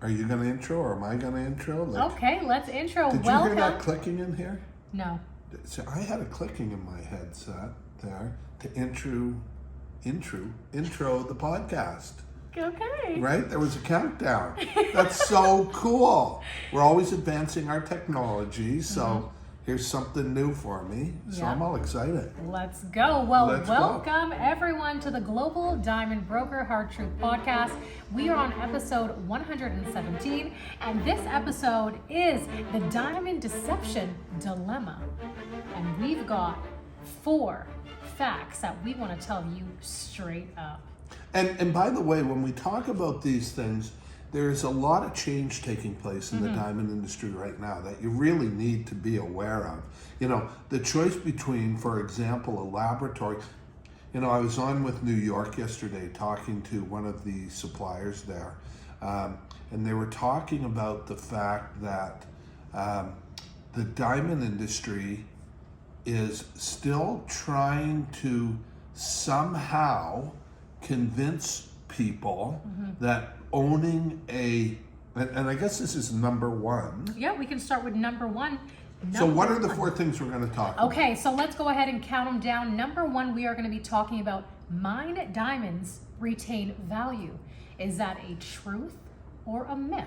Are you going to intro or am I going to intro? Okay, let's intro. Did Welcome. you hear that clicking in here? No. So I had a clicking in my headset there to intro the podcast. Okay. Right? There was a countdown. That's so cool. We're always advancing our technology, so here's something new for me. So I'm all excited. Let's go. Well, Let's welcome everyone to the Global Diamond Broker Hard Truth Podcast. We are on episode 117, and this episode is the Diamond Deception Dilemma. And we've got 4 facts that we want to tell you straight up. And by the way, when we talk about these things, there's a lot of change taking place in the diamond industry right now that you really need to be aware of. You know, the choice between, for example, a laboratory. You know, I was on with New York yesterday talking to one of the suppliers there, and they were talking about the fact that the diamond industry is still trying to somehow convince people that owning and I guess this is number 1. Yeah, we can start with number 1. So what are the 4 things we're going to talk about? Okay, so let's go ahead and count them down. Number 1, we are going to be talking about mined diamonds retain value. Is that a truth or a myth?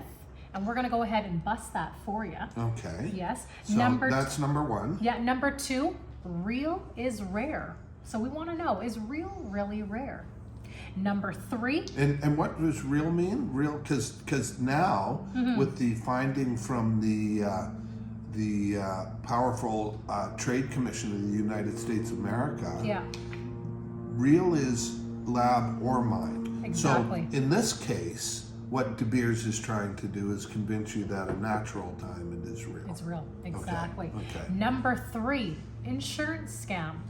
And we're going to go ahead and bust that for you. Okay. Yes. So that's number 1. Yeah, number 2, real is rare. So we want to know, is real really rare? Number 3. And what does real mean? Real, because now with the finding from the powerful Trade Commission of the United States of America, real is lab or mined. Exactly. So in this case, what De Beers is trying to do is convince you that a natural diamond is real. It's real, exactly. Okay. Number 3, insurance scam.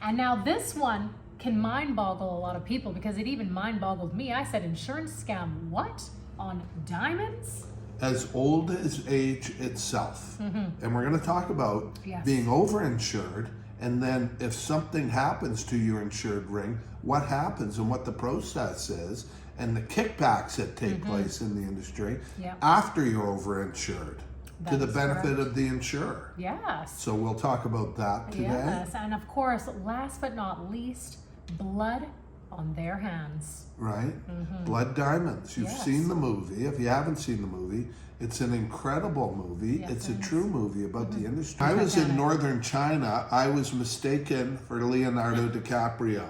And now this one can mind boggle a lot of people because it even mind boggled me. I said insurance scam, what? On diamonds? As old as age itself. And we're going to talk about being overinsured, and then if something happens to your insured ring, what happens and what the process is, and the kickbacks that take place in the industry after you're overinsured. To the benefit of the insurer. Yes. So we'll talk about that today. Yes, and of course, last but not least, blood on their hands. Right? Blood Diamonds. You've seen the movie. If you haven't seen the movie, it's an incredible movie. Yes, it's it a is. true movie about the industry. I was in northern China. I was mistaken for Leonardo DiCaprio.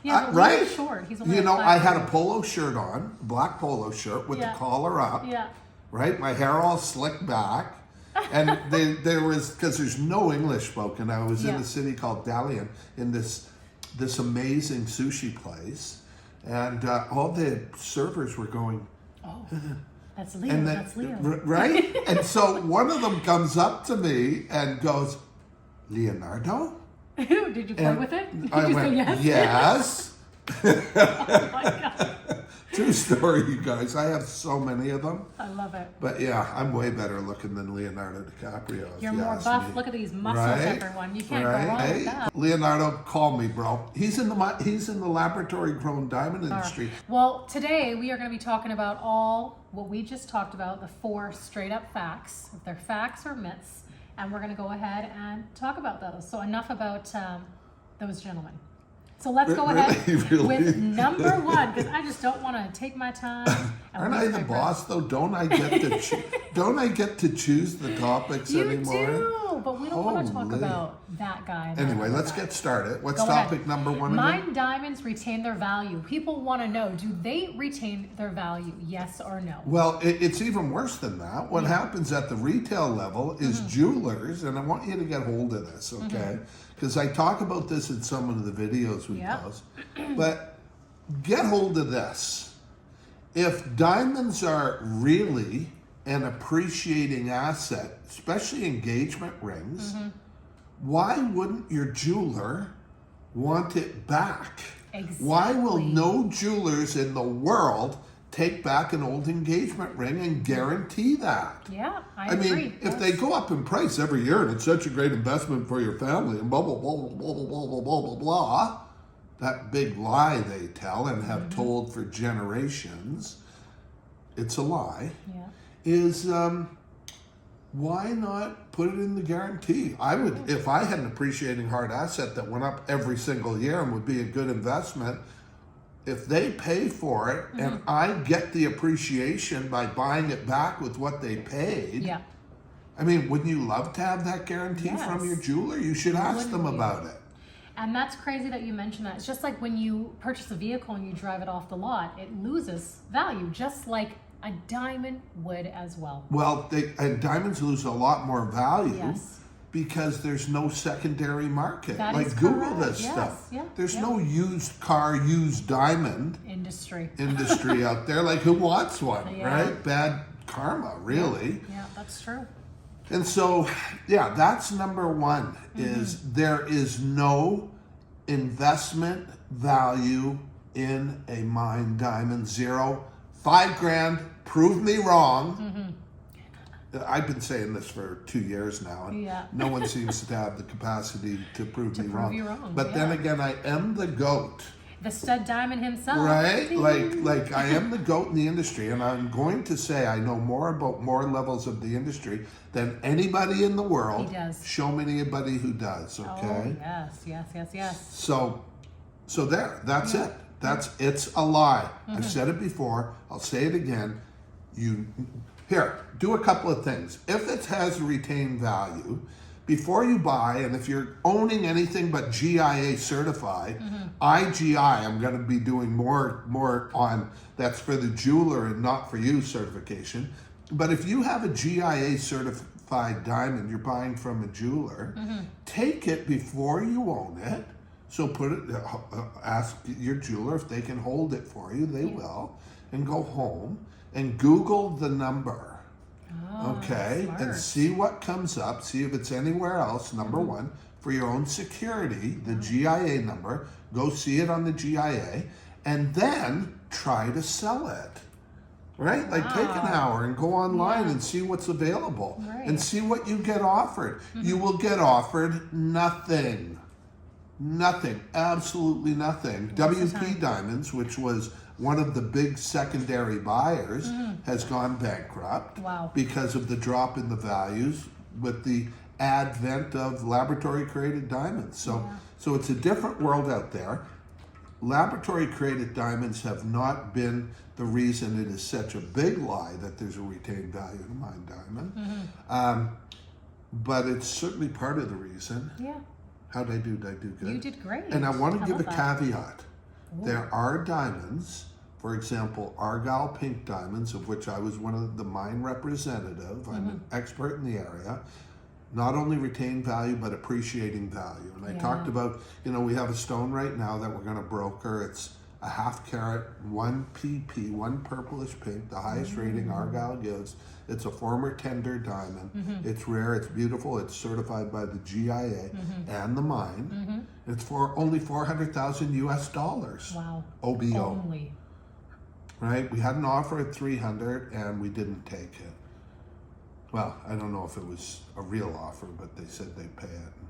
Yeah, but right? He's short. He's only You know, like I had 5'3". a polo shirt on, black polo shirt with the collar up. Yeah. Right, my hair all slicked back, and there was, because there's no English spoken. I was in a city called Dalian in this amazing sushi place, and all the servers were going, "Oh, that's Leo. That's Leo." Right? And so one of them comes up to me and goes, "Leonardo?" Did you play with it? Did I you went, say yes? "Yes." Oh my God. True story, you guys. I have so many of them. I love it. But yeah, I'm way better looking than Leonardo DiCaprio. You're more buff. Look at these muscles, everyone. You can't go wrong with that. Leonardo, call me, bro. He's in the laboratory grown diamond industry. Well, today we are going to be talking about all what we just talked about, the 4 straight up facts, if they're facts or myths, and we're going to go ahead and talk about those. So enough about those gentlemen. So let's go ahead with number 1, because I just don't want to take my time. Aren't I the boss though? Don't I get to choose the topics anymore? You do, but we don't want to talk about that guy. Anyway, let's get started. What's topic number 1 again? Mined diamonds retain their value. People want to know, do they retain their value? Yes or no? Well, it's even worse than that. What happens at the retail level is jewelers, and I want you to get hold of this, okay? Because I talk about this in some of the videos we post. But get hold of this. If diamonds are really an appreciating asset, especially engagement rings, why wouldn't your jeweler want it back? Exactly. Why will no jewelers in the world take back an old engagement ring and guarantee that? Yeah, I agree. mean, if they go up in price every year and it's such a great investment for your family and blah, blah, blah, blah, blah, blah, blah, blah, blah, blah, that big lie they tell and have told for generations, it's a lie, Yeah. is why not put it in the guarantee? I would, if I had an appreciating hard asset that went up every single year and would be a good investment, if they pay for it and I get the appreciation by buying it back with what they paid, Yeah. I mean, wouldn't you love to have that guarantee from your jeweler? You should ask them about it. And that's crazy that you mentioned that. It's just like when you purchase a vehicle and you drive it off the lot, it loses value, just like a diamond would as well. Well, and diamonds lose a lot more value Yes. because there's no secondary market. That Like is Google correct. this Yes. stuff. Yeah. There's Yeah. no used car, used diamond Industry. out there. Like, who wants one, Yeah. right? Bad karma, really. Yeah, that's true. And so, yeah, that's number one, is there is no investment value in a mined diamond. Zero. $5,000, prove me wrong. I've been saying this for 2 years now, and Yeah. no one seems to have the capacity to prove me prove you wrong, But then yeah. again, I am the GOAT. The stud diamond himself. Right? Ding. Like I am the GOAT in the industry, and I'm going to say I know more about more levels of the industry than anybody in the world. He does. Show me anybody who does, Oh, okay? yes. So there, that's it. It's a lie. I've said it before, I'll say it again. Here, do a couple of things. If it has retained value, before you buy, and if you're owning anything but GIA certified, IGI, I'm going to be doing more on, that's for the jeweler and not for you certification. But if you have a GIA certified diamond you're buying from a jeweler, take it before you own it. So ask your jeweler if they can hold it for you. They will. And go home and Google the number. Oh, Okay, smart. and see what comes up, see if it's anywhere else, number one, for your own security, the GIA number, go see it on the GIA, and then try to sell it, right? Like take an hour and go online and see what's available, and see what you get offered. You will get offered nothing, absolutely nothing. WP Diamonds, which was one of the big secondary buyers, has gone bankrupt because of the drop in the values with the advent of laboratory created diamonds. So it's a different world out there. Laboratory created diamonds have not been the reason it is such a big lie that there's a retained value in a mined diamond. But it's certainly part of the reason. Yeah. How'd I do? Did I do good? You did great. And I want to give a that? caveat. There are diamonds, for example, Argyle pink diamonds, of which I was one of the mine representative. I'm an expert in the area. Not only retain value, but appreciating value. And I talked about, we have a stone right now that we're going to broker. It's a 1/2 carat, 1 pp, 1 purplish pink, the highest rating Argyle gives. It's a former tender diamond. It's rare, it's beautiful, it's certified by the GIA and the mine. It's for only $400,000 US. Wow. OBO. Only. Right? We had an offer at 300 and we didn't take it. Well, I don't know if it was a real offer, but they said they'd pay it. And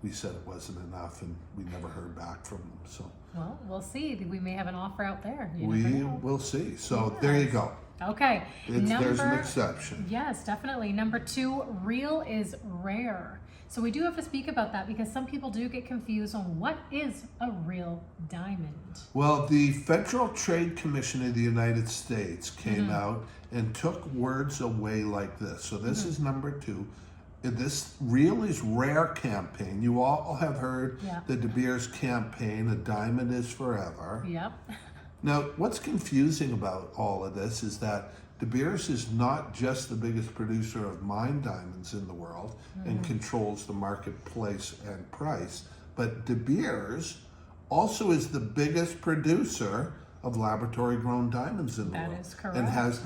we said it wasn't enough and we never heard back from them. So Well, we'll see. We may have an offer out there. You we never know. will see. So there you go. Okay. There's an exception. Yes, definitely. Number 2, real is rare. So we do have to speak about that because some people do get confused on what is a real diamond. Well, the Federal Trade Commission of the United States came out and took words away like this. So this is number 2. This Real is Rare campaign. You all have heard the De Beers campaign, A Diamond is Forever. Yep. Now, what's confusing about all of this is that De Beers is not just the biggest producer of mined diamonds in the world and controls the marketplace and price, but De Beers also is the biggest producer of laboratory grown diamonds in the world. That is correct. And has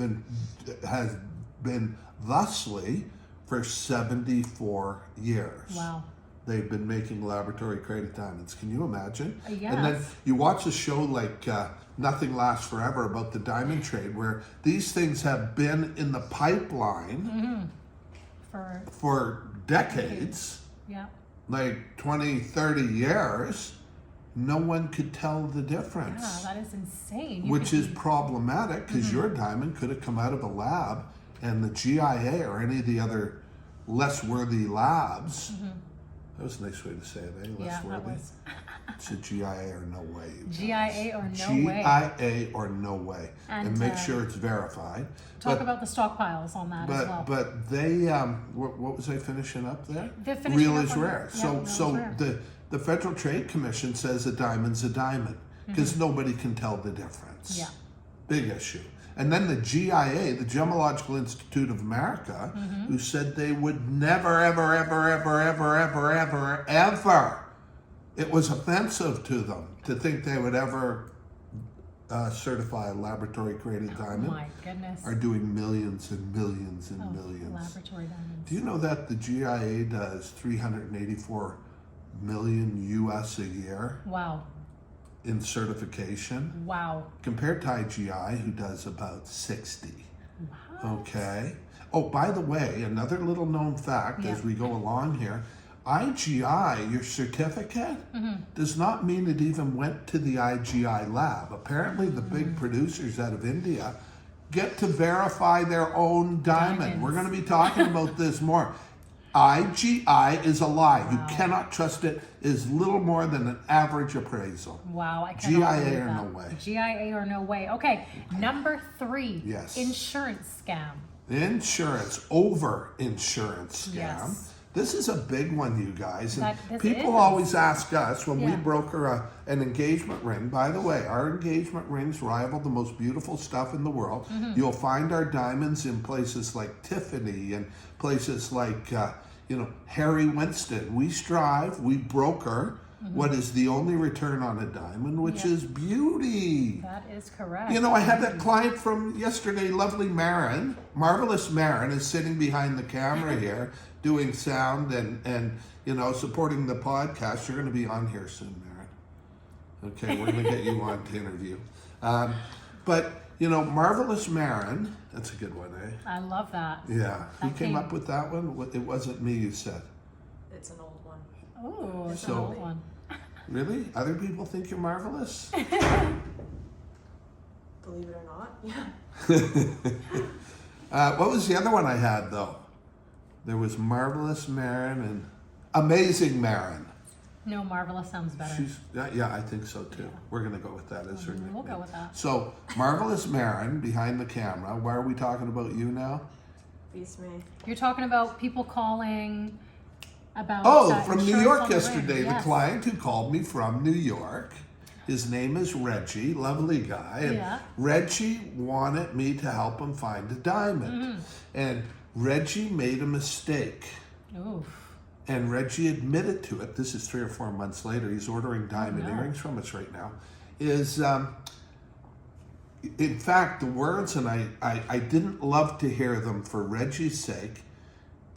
been thusly for 74 years. Wow. They've been making laboratory created diamonds. Can you imagine? Yes. And then you watch a show like Nothing Lasts Forever about the diamond trade, where these things have been in the pipeline For decades, yeah. like 20, 30 years, no one could tell the difference. Yeah, that is insane. Which is problematic because your diamond could have come out of a lab and the GIA or any of the other less worthy labs. That was a nice way to say it, eh? Less worthy. That was. It's a GIA or no way. GIA or no way. GIA or no way. And make sure it's verified. Talk about the stockpiles on that as well. But they, what was I finishing up there? Real is rare. The Federal Trade Commission says a diamond's a diamond because nobody can tell the difference. Yeah. Big issue. And then the GIA, the Gemological Institute of America, who said they would never, ever, ever, ever, ever, ever, ever, ever. It was offensive to them to think they would ever certify a laboratory-created diamond. Oh my goodness. Are doing millions and millions and millions. Laboratory diamonds. Do you know that the GIA does 384 million US a year? Wow. In certification. Wow. Compared to IGI, who does about 60. Wow. Okay. Oh, by the way, another little known fact as we go along here, IGI, your certificate, does not mean it even went to the IGI lab. Apparently the big producers out of India get to verify their own diamond. We're going to be talking about this more. IGI is a lie. Wow. You cannot trust it. Is little more than an average appraisal. Wow, I cannot believe GIA or that. no way. GIA or no way. Okay, number 3. Yes. Insurance scam. Insurance, over insurance scam. Yes. This is a big one, you guys. And This people is. always ask us when we Yeah. broker an engagement ring. By the way, our engagement rings rival the most beautiful stuff in the world. You'll find our diamonds in places like Tiffany and places like, Harry Winston. We strive, we broker what is the only return on a diamond, which is beauty. That is correct. You know, I had that client from yesterday, lovely Marin, marvelous Marin, is sitting behind the camera here doing sound and supporting the podcast. You're going to be on here soon, Marin. Okay, we're going to get you on to interview. But, marvelous Marin, that's a good one, eh? I love that. Yeah. Who came up with that one? It wasn't me, you said. It's an old one. Oh, it's an So- old one. Really? Other people think you're marvelous? Believe it or not. Yeah. What was the other one I had, though? There was Marvelous Marin and Amazing Marin. No, marvelous sounds better. Yeah, I think so, too. We're going to go with that as her nickname. We'll go with that. So, Marvelous Marin, behind the camera. Why are we talking about you now? Beats me. You're talking about people calling about From New insurance York on the yesterday. ring. The Yes. client who called me from New York. His name is Reggie, lovely guy. And Yeah. Reggie wanted me to help him find a diamond. And Reggie made a mistake. Oof. And Reggie admitted to it. This is 3 or 4 months later. He's ordering diamond no. earrings from us right now. In fact, the words, and I didn't love to hear them for Reggie's sake,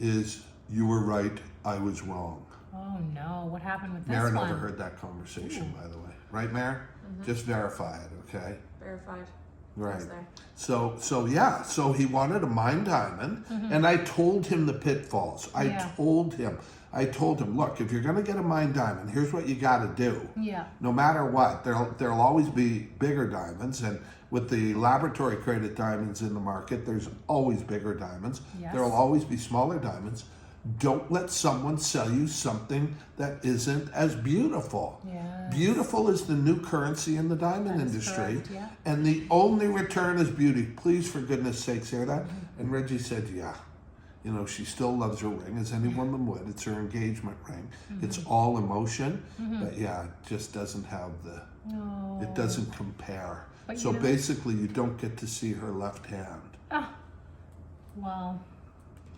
is, "You were right, I was wrong." Oh no, what happened with this Marin one? overheard that conversation, by the way. Right, Marin? Just verify it, okay? Verified. Right. It's there. So he wanted a mine diamond, and I told him the pitfalls. I told him, look, if you're going to get a mine diamond, here's what you got to do. Yeah. No matter what, there'll always be bigger diamonds, and with the laboratory created diamonds in the market, there's always bigger diamonds. Yes. There'll always be smaller diamonds. Don't let someone sell you something that isn't as beautiful. Yes. Beautiful is the new currency in the diamond That is industry. correct, yeah. And the only return is beauty. Please, for goodness sakes, hear that? And Reggie said, yeah. She still loves her ring, as any woman would. It's her engagement ring. It's all emotion. But yeah, it just doesn't have No. it doesn't compare. But So basically, you don't get to see her left hand. Well,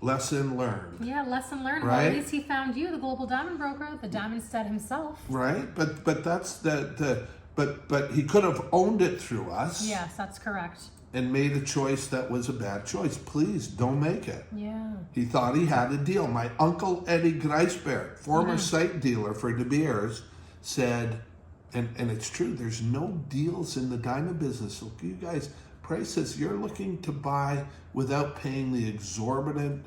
Lesson learned. yeah, lesson learned. Right? Well, at least he found you, the global diamond broker, the diamond stud himself. Right? But that's but he could have owned it through us. Yes, that's correct. And made a choice that was a bad choice. Please don't make it. Yeah. He thought he had a deal. My uncle Eddie Greisberg, former site dealer for De Beers, said, and it's true, there's no deals in the diamond business. Look, you guys, prices you're looking to buy without paying the exorbitant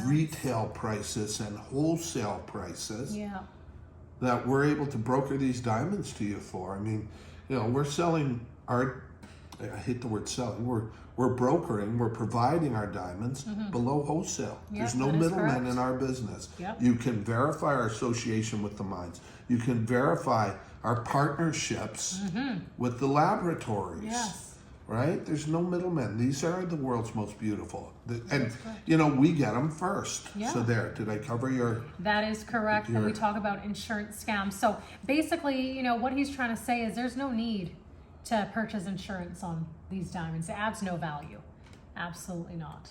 retail prices and wholesale prices. Yeah. that we're able to broker these diamonds to you for. I mean, we're selling our, I hate the word selling, we're brokering, we're providing our diamonds below wholesale. Yep, There's no that is middlemen correct. in our business. Yep. You can verify our association with the mines. You can verify our partnerships with the laboratories. Yes. Right? There's no middlemen. These are the world's most beautiful. And, correct. we get them first. Yeah. So there, did I cover your... That is correct. And we talk about insurance scams. So basically, what he's trying to say is there's no need to purchase insurance on these diamonds. It adds no value. Absolutely not.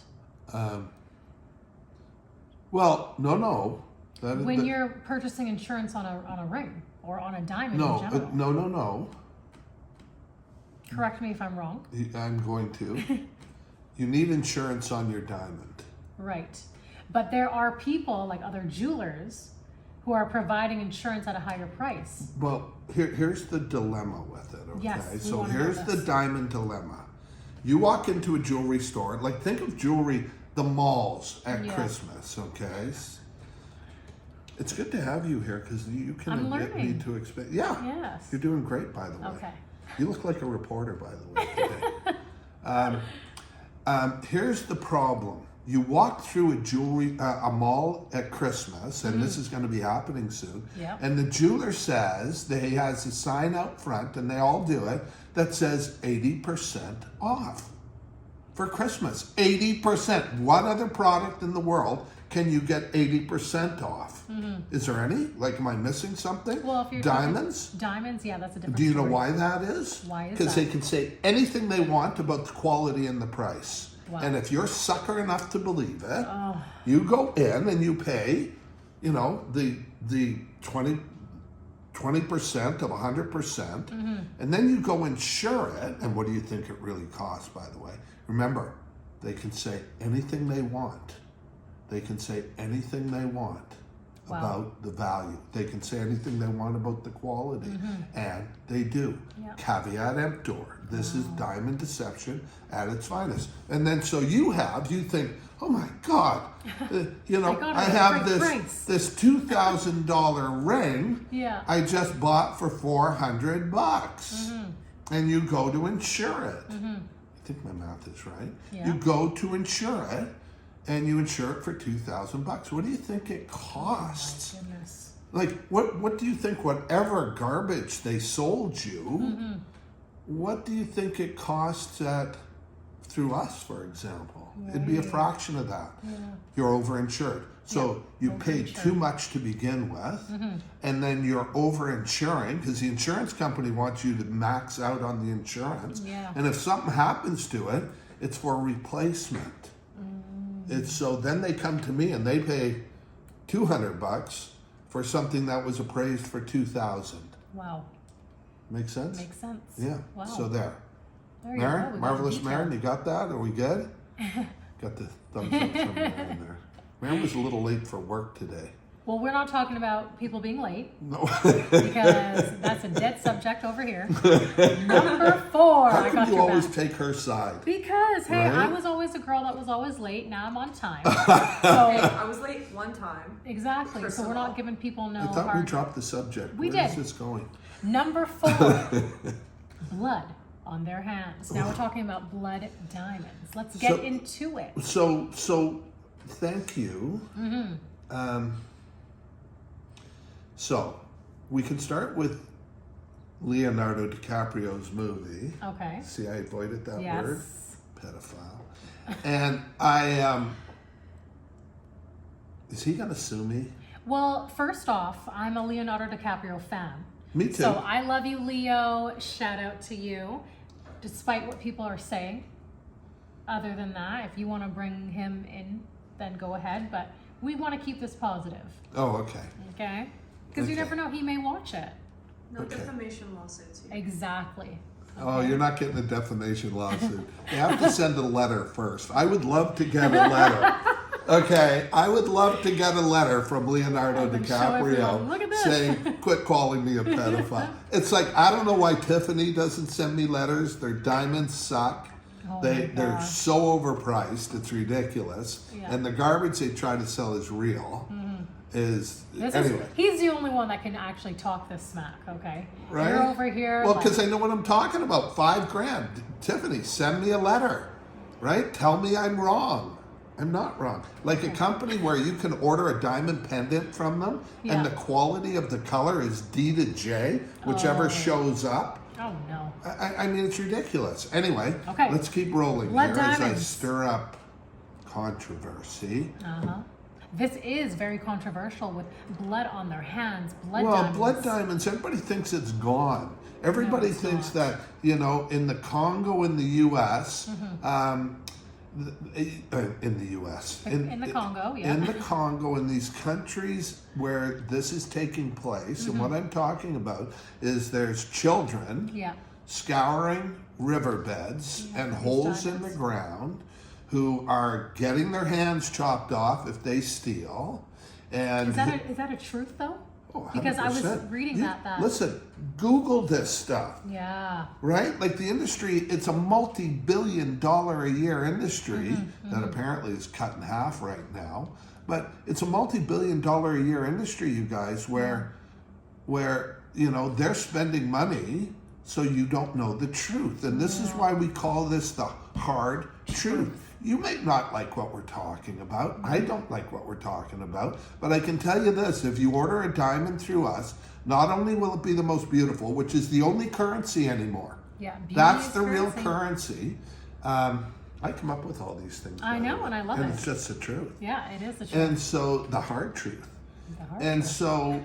Well, no. When you're purchasing insurance on a ring or on a diamond in general. No. Correct me if I'm wrong. I'm going to. You need insurance on your diamond. Right. But there are people like other jewelers who are providing insurance at a higher price. Well, here's the dilemma with it, okay? Yes, we So wanna know here's the this. diamond dilemma. You walk into a jewelry store, like think of jewelry, the malls at Yeah. Christmas, okay? It's good to have you here because you can I'm get me learning. to expect. Yeah. Yes. You're doing great, by the way. Okay. You look like a reporter, by the way, today. Here's the problem. You walk through a mall at Christmas, and this is going to be happening soon. Yep. And the jeweler says that he has a sign out front, and they all do it, that says 80% off for Christmas. 80%. What other product in the world can you get 80% off? Is there any? Like, am I missing something? Well, if you're diamonds? Diamonds, yeah, that's a different Do you know story. why that is? Why is Because that? they can say anything they want about the quality and the price. Wow. And if you're sucker enough to believe it, you go in and you pay, the 20% of 100%, and then you go insure it. And what do you think it really costs, by the way? Remember, they can say anything they want. They can say anything they want about the value. They can say anything they want about the quality. And they do. Yep. Caveat emptor. This is diamond deception at its finest. And then so you think, oh my God, I have this $2,000 ring Yeah. I just bought for $400. And you go to insure it. I think my math is right. Yeah. You go to insure it, and you insure it for $2,000. What do you think it costs? Oh my goodness. Like, what do you think? Whatever garbage they sold you, what do you think it costs through us, for example? It'd be a fraction of that. Yeah. You're overinsured. So you paid too much to begin with, and then you're overinsuring because the insurance company wants you to max out on the insurance. Yeah. And if something happens to it, it's for replacement. It's so then they come to me and they pay $200 for something that was appraised for $2,000. Wow. Make sense? Makes sense. Yeah. Wow. So there. There you go. Maren, We got Marvelous detail. Maren, you got that? Are we good? Got the thumbs up somewhere in there. Maren was a little late for work today. Well, we're not talking about people being late No. because that's a dead subject over here. Number 4. How I come got you your always back. take her side? Because, hey, Right? I was always the girl that was always late. Now I'm on time. Hey, So, I was late one time. exactly. First So of we're not all. giving people no I thought we hard. dropped the subject. We Where is did. this going? Number 4. Blood on their hands. Now we're talking about blood diamonds. Let's get So- into it. So thank you. So we can start with Leonardo DiCaprio's movie. Okay. See, I avoided that Yes. word. Pedophile. And I is he gonna sue me? Well, first off, I'm a Leonardo DiCaprio fan. Me too. So I love you, Leo. Shout out to you, despite what people are saying. Other than that, if you want to bring him in, then go ahead. But we want to keep this positive, Oh, okay. okay? Because you Okay. never know, he may watch it. No Okay. defamation lawsuits here. Exactly. Oh, you're not getting a defamation lawsuit. You have to send a letter first. I would love to get a letter. Okay, I would love to get a letter from Leonardo And then show everyone, DiCaprio "Look at this." saying, quit calling me a pedophile. It's like, I don't know why Tiffany doesn't send me letters. Their diamonds suck. Oh They're my gosh. so overpriced, it's ridiculous. Yeah. And the garbage they try to sell is real. is This anyway. He's the only one that can actually talk this smack, okay? Right? You're over here. Well, like- because I know what I'm talking about. $5,000. Tiffany, send me a letter, right? Tell me I'm wrong. I'm not wrong. Like a company where you can order a diamond pendant from them, Yeah. and the quality of the color is D to J, whichever shows up. Oh no. I mean, it's ridiculous. Anyway, Okay. let's keep rolling Blood here as I diamonds. stir up controversy. This is very controversial with blood on their hands. Blood Well, diamonds. blood diamonds, everybody thinks it's gone. Everybody it's thinks not. that, you know, in the Congo in the U.S., in the U.S. In the Congo, yeah. In the Congo, in these countries where this is taking place, and what I'm talking about is there's children Yeah. scouring riverbeds Yeah, and these holes in the diamonds. ground who are getting their hands chopped off if they steal. And Is that a truth though? Oh, Because I was 100%. reading that. Listen, Google this stuff, Yeah. right? Like the industry, it's a multi-billion-dollar a year industry Mm-hmm, that apparently is cut in half right now. But it's a multi-billion-dollar a year industry, you guys, where you know they're spending money so you don't know the truth, and this is why we call this the hard truth. You may not like what we're talking about. I don't like what we're talking about. But I can tell you this, if you order a diamond through us, not only will it be the most beautiful, which is the only currency anymore. Yeah. beauty That's is the real currency. currency. I come up with all these things. I by the know, way, and I love and it. it's just the truth. Yeah, it is the truth. And so the hard truth. The hard And truth. so,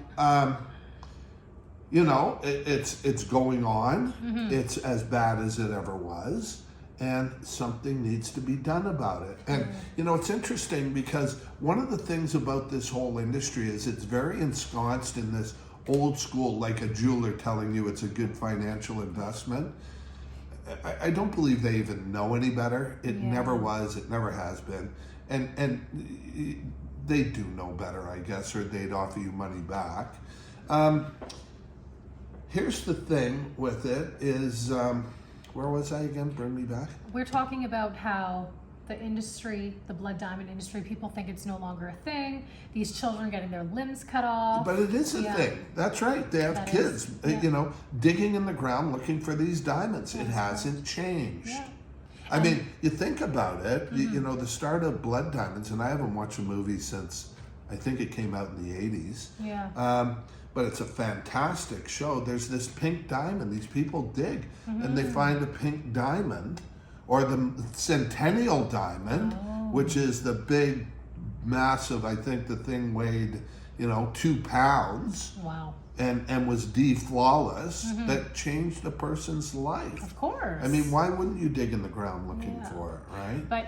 you know, it's going on. Mm-hmm. It's as bad as it ever was. And something needs to be done about it. And, you know, it's interesting because one of the things about this whole industry is it's very ensconced in this old school, like a jeweler telling you it's a good financial investment. I don't believe they even know any better. It Yeah. never was. It never has been. And they do know better, I guess, or they'd offer you money back. Here's the thing with it is, where was I again? Bring me back. We're talking about how the industry, the blood diamond industry, people think it's no longer a thing. These children getting their limbs cut off. But it is a Yeah. thing. That's right. They have That kids, is, yeah. you know, digging in the ground looking for these diamonds. It That's hasn't changed. Yeah. I mean, you think about it, you know, the start of Blood Diamonds, and I haven't watched a movie since I think it came out in the 80s. Yeah. But it's a fantastic show. There's this pink diamond. These people dig and they find a pink diamond or the Centennial Diamond, which is the big, massive, I think the thing weighed, you know, 2 pounds Wow. and was flawless that changed a person's life. Of course. I mean, why wouldn't you dig in the ground looking Yeah. for it, right? But,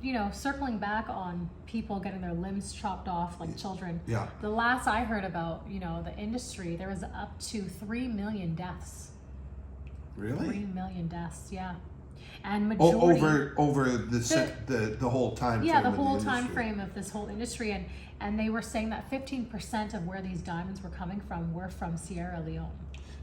you know, circling back on people getting their limbs chopped off like children. Yeah. The last I heard about, you know, the industry, there was up to 3 million deaths. Really? 3 million deaths, yeah. And Oh, majority... over the whole time Yeah, frame the of whole time industry. frame of this whole industry. And they were saying that 15% of where these diamonds were coming from were from Sierra Leone.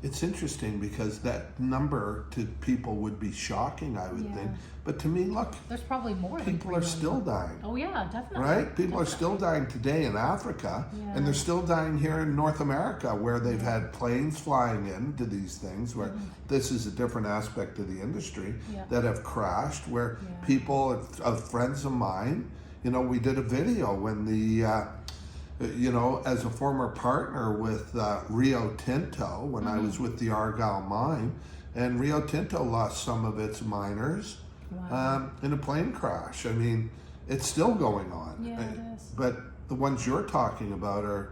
It's interesting because that number to people would be shocking, I would Yeah. think. But to me, look, There's probably more than people 3 are million. still dying, Oh yeah, definitely. right? People are Definitely. still dying today in Africa, Yeah. and they're still dying here in North America, where they've had planes flying into these things, where this is a different aspect of the industry, Yeah. that have crashed, where Yeah. people, of friends of mine, you know, we did a video when the, you know, as a former partner with Rio Tinto, when I was with the Argyle mine, and Rio Tinto lost some of its miners Wow. in a plane crash. I mean, it's still going on. Yeah, it is. But the ones you're talking about are,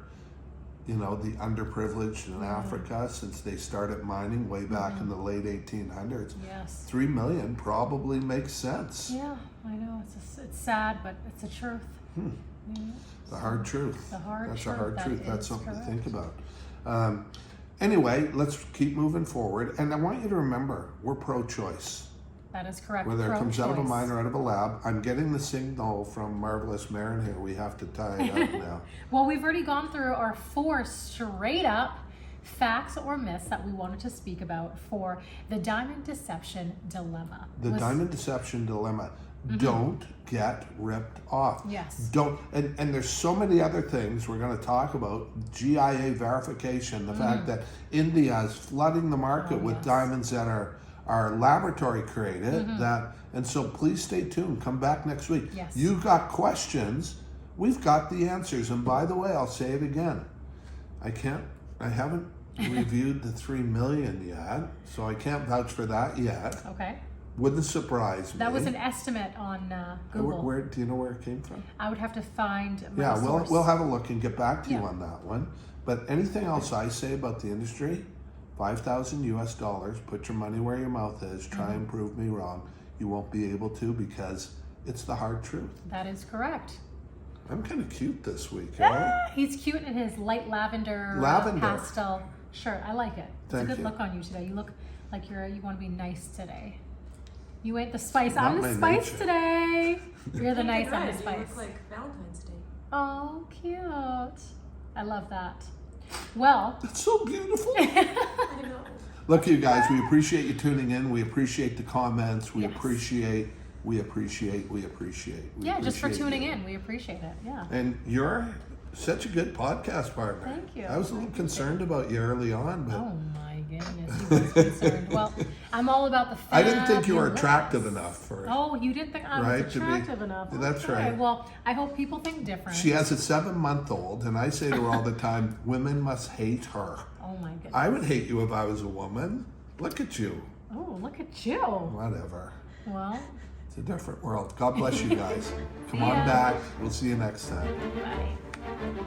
you know, the underprivileged in Africa, since they started mining way back in the late 1800s. Yes. 3 million probably makes sense. Yeah, I know. It's sad, but it's the truth. Yeah. The hard truth. The hard That's truth, a hard that truth. That's is something correct. to think about. Anyway, let's keep moving forward. And I want you to remember, we're pro-choice. That is correct. Whether it comes out of a Pro-choice. mine or out of a lab. I'm getting the signal from Marvelous Marin here. We have to tie it up now. Well, we've already gone through our 4 straight up facts or myths that we wanted to speak about for the diamond deception dilemma. The diamond deception dilemma. Don't get ripped off. Yes. Don't, and there's so many other things we're going to talk about. GIA verification, the fact that India is flooding the market with diamonds that are laboratory created. And so please stay tuned. Come back next week. Yes. You've got questions. We've got the answers. And by the way, I'll say it again. I haven't reviewed the 3 million yet, so I can't vouch for that yet. Okay. Wouldn't surprise me. That was an estimate on Google. Where do you know where it came from? I would have to find my Yeah, source. we'll have a look and get back to you Yeah. on that one. But anything else I say about the industry, $5,000 US, put your money where your mouth is, try and prove me wrong. You won't be able to because it's the hard truth. That is correct. I'm kind of cute this week, He's cute in his light lavender, pastel shirt. I like it. It's Thank a good you. look on you today. You look like you want to be nice today. You ain't the spice. Not I'm the my spice nature. today. You're the nice. I'm the You spice. look like Valentine's Day. Oh, cute. I love that. Well, That's so beautiful. I know. Look, you guys, we appreciate you tuning in. We appreciate the comments. We Yes. appreciate. We yeah, appreciate just for tuning you. in. We appreciate it. Yeah. And you're such a good podcast partner. Thank you. I was a little concerned about you early on, but Oh my goodness, you was concerned. Well, I'm all about the I didn't think you were fabulous. attractive enough for it. Oh, you didn't think I was Right, to be- attractive enough. That's Okay, right. Well, I hope people think different. She has a 7-month-old, and I say to her all the time, women must hate her. Oh my goodness. I would hate you if I was a woman. Look at you. Oh, look at you. Whatever. Well, It's a different world. God bless you guys. Come on ya. back. We'll see you next time. bye.